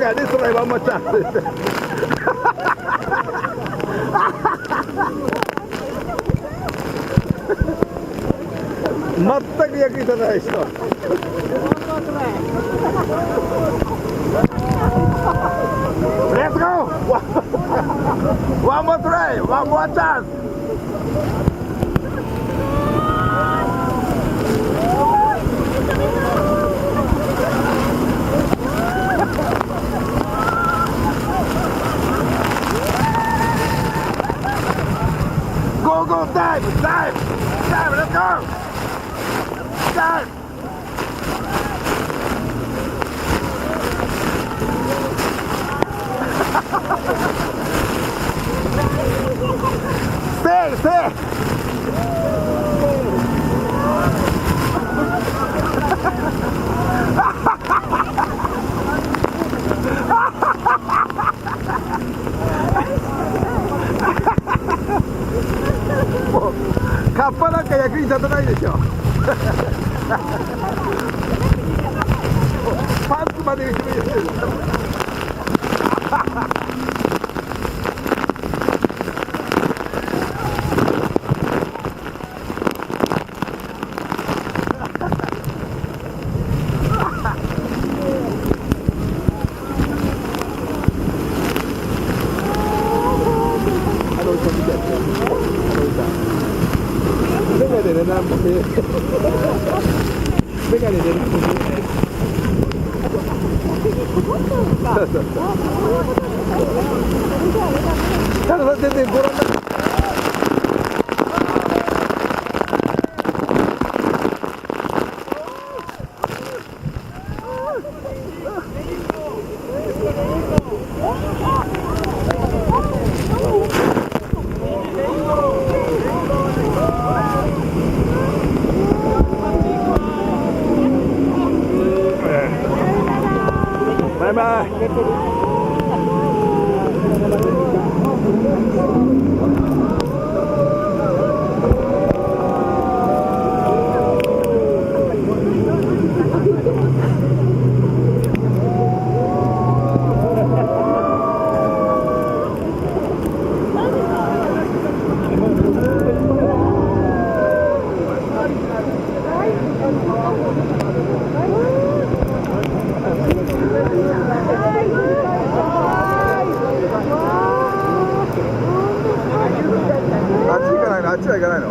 がね、それワンマンチャンスです全く役に立たない人レッツゴーワンモアトライワンモアチャンスGo, go, dive, dive, dive, let's go! Dive! Stay, stay! もうカッパなんか役に立たないでしょパンツまで後ろにしてるメガネで何も見えないメガネで何も見えないそうそうただ全然ご覧になってバイバイあっちは行かないの？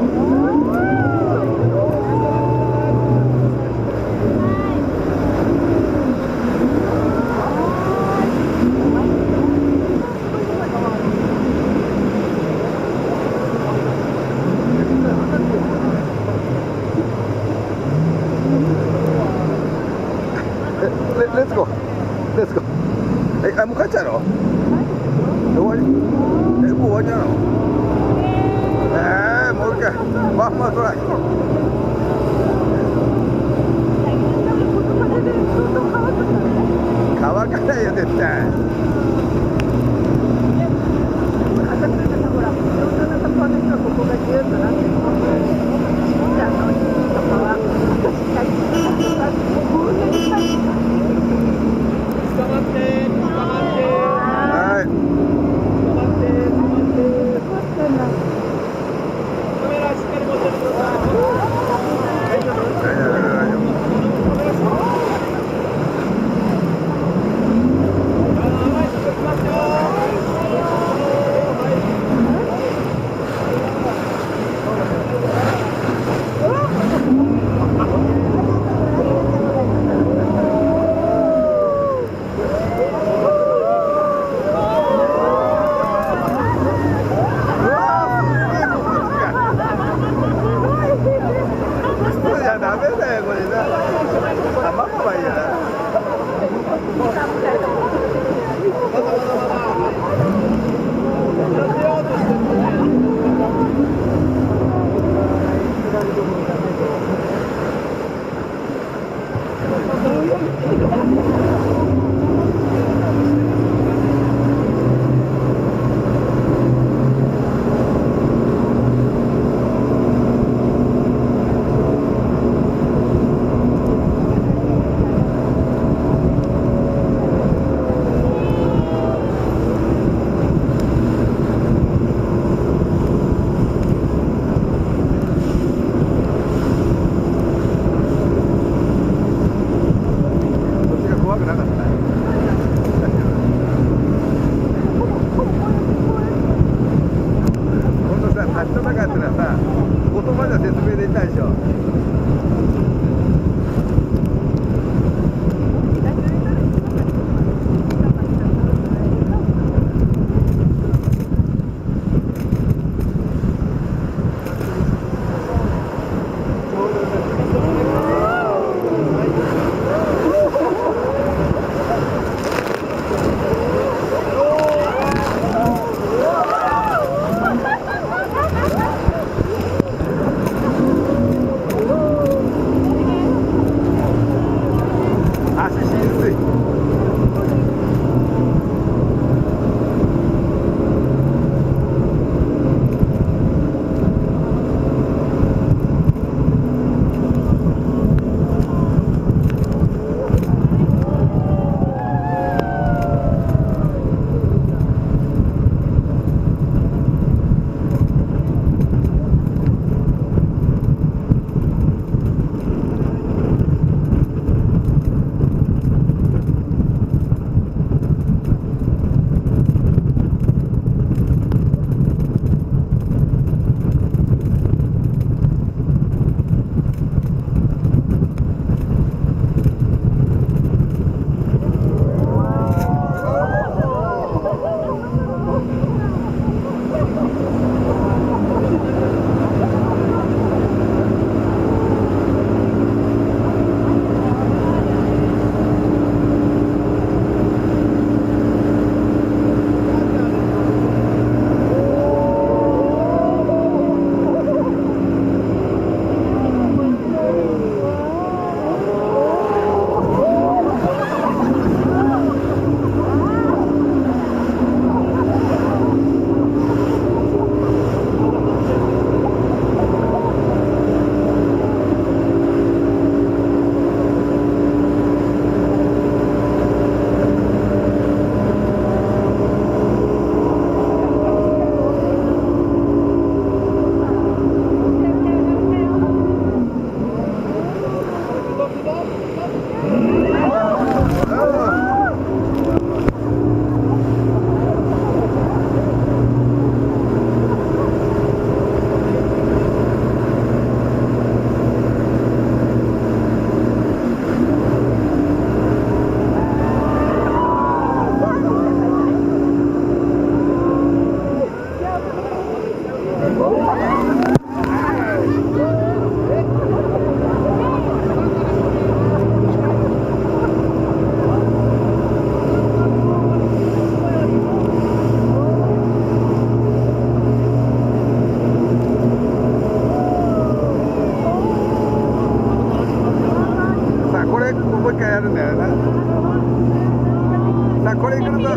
レッツゴーレッツゴーもう帰っちゃうの？終わり？もう終わりなの？もう一回ワンマントライ乾かないよ絶対出たでしょ。足しんどい。さあこれもう一回やるんだよな。さあこれ来ると。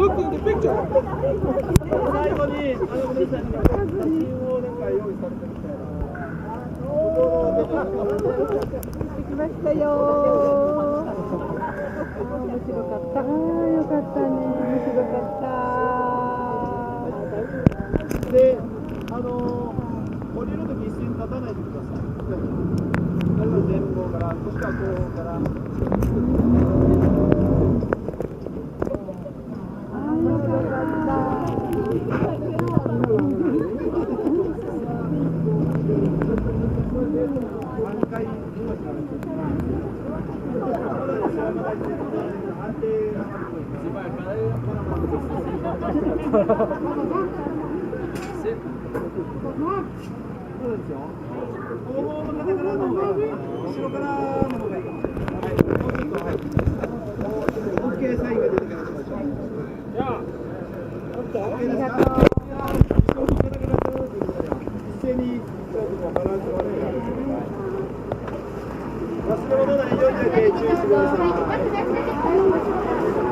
Look in the picture. 最後にごめんなさい、写真をなんか用意されてみたいな。できましたよ。面白かった。よかったね。面白かった。で、降りるとき一線立たないでください。例えば前方から、もしくは後方から。そうですよ。後方の方からの方が、後ろからの方がいいかもしれない。はい、もうちょっと、はい。OK、サインが出てからしましょう。じゃあ、OK ですか？後ろの方から一斉に、ちょっとバランス悪いなと思います。忘れ物ないようにだけ注意してください。